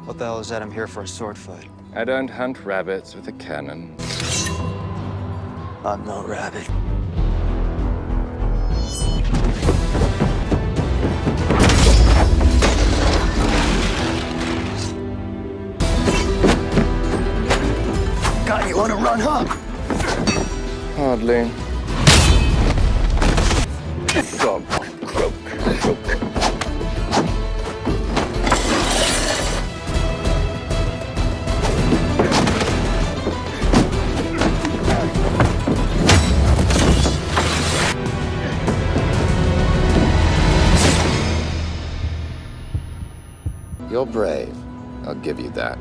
What the hell is that? I'm here for a sword fight. I don't hunt rabbits with a cannon. I'm no rabbit. God, you wanna run, huh? Hardly. Dog, croak, croak. You're brave. I'll give you that.